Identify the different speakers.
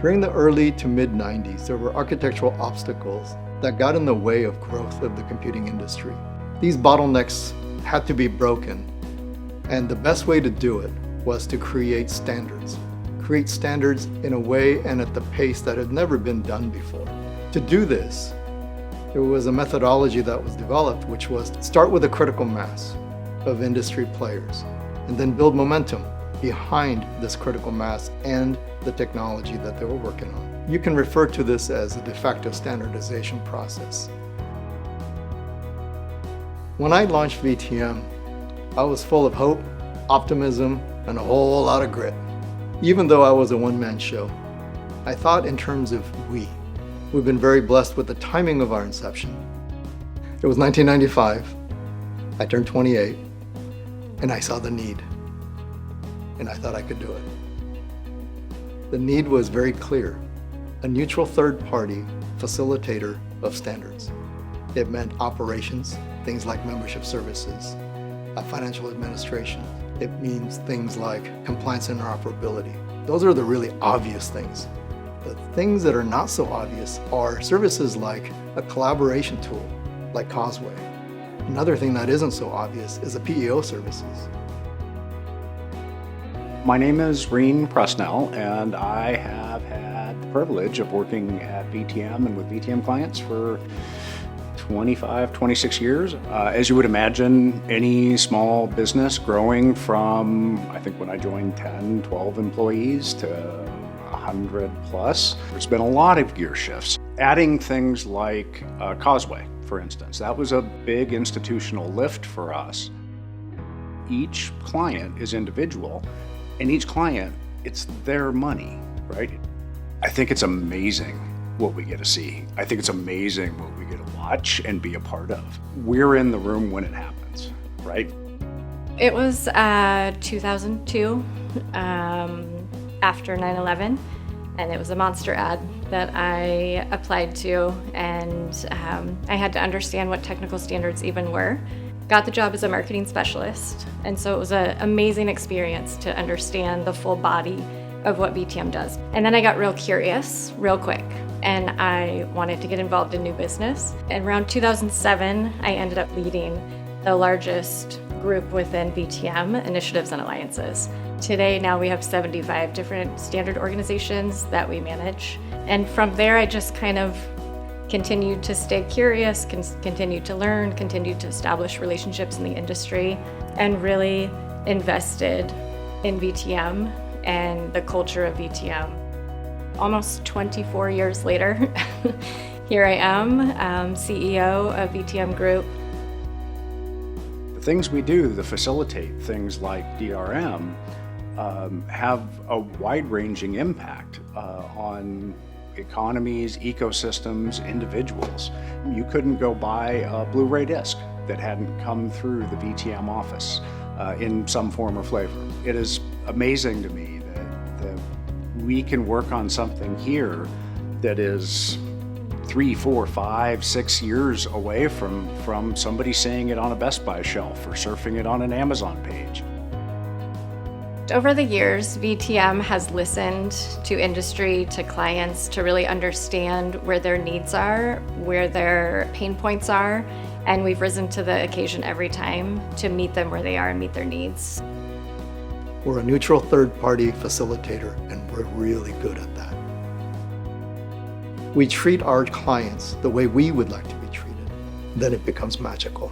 Speaker 1: During the early to mid-90s, there were architectural obstacles that got in the way of growth of the computing industry. These bottlenecks had to be broken, and the best way to do it was to create standards. Create standards in a way and at the pace that had never been done before. To do this, there was a methodology that was developed, which was start with a critical mass of industry players, and then build momentum behind this critical mass and the technology that they were working on. You can refer to this as a de facto standardization process. When I launched VTM, I was full of hope, optimism, and a whole lot of grit. Even though I was a one-man show, I thought in terms of we. We've been very blessed with the timing of our inception. It was 1995, I turned 28, and I saw the need. And I thought I could do it. The need was very clear. A neutral third-party facilitator of standards. It meant operations, things like membership services, financial administration. It means things like compliance and interoperability. Those are the really obvious things. The things that are not so obvious are services like a collaboration tool, like Causeway. Another thing that isn't so obvious is the PEO services.
Speaker 2: My name is Reen Presnell, and I have had the privilege of working at VTM and with VTM clients for 25, 26 years. As you would imagine, any small business growing from, I think when I joined, 10, 12 employees to 100 plus, there's been a lot of gear shifts. Adding things like Causeway, for instance, that was a big institutional lift for us. Each client is individual, and each client, it's their money, right? I think it's amazing what we get to see. I think it's amazing what we get to watch and be a part of. We're in the room when it happens, right?
Speaker 3: It was 2002, after 9/11, and it was a monster ad that I applied to, and I had to understand what technical standards even were. Got the job as a marketing specialist, and so it was an amazing experience to understand the full body of what VTM does. And then I got real curious real quick, and I wanted to get involved in new business. And around 2007, I ended up leading the largest group within VTM, Initiatives and Alliances. Today, now we have 75 different standard organizations that we manage. And from there, I just kind of continued to stay curious, continued to learn, continued to establish relationships in the industry, and really invested in VTM and the culture of VTM. Almost 24 years later, here I am, CEO of VTM Group.
Speaker 2: The things we do to facilitate things like DRM have a wide-ranging impact on economies, ecosystems, individuals. You couldn't go buy a Blu-ray disc that hadn't come through the VTM office in some form or flavor. It is amazing to me that we can work on something here that is 3, 4, 5, 6 years away from somebody seeing it on a Best Buy shelf or surfing it on an Amazon page.
Speaker 3: Over the years, VTM has listened to industry, to clients, to really understand where their needs are, where their pain points are, and we've risen to the occasion every time to meet them where they are and meet their needs.
Speaker 1: We're a neutral third-party facilitator, and we're really good at that. We treat our clients the way we would like to be treated. Then it becomes magical.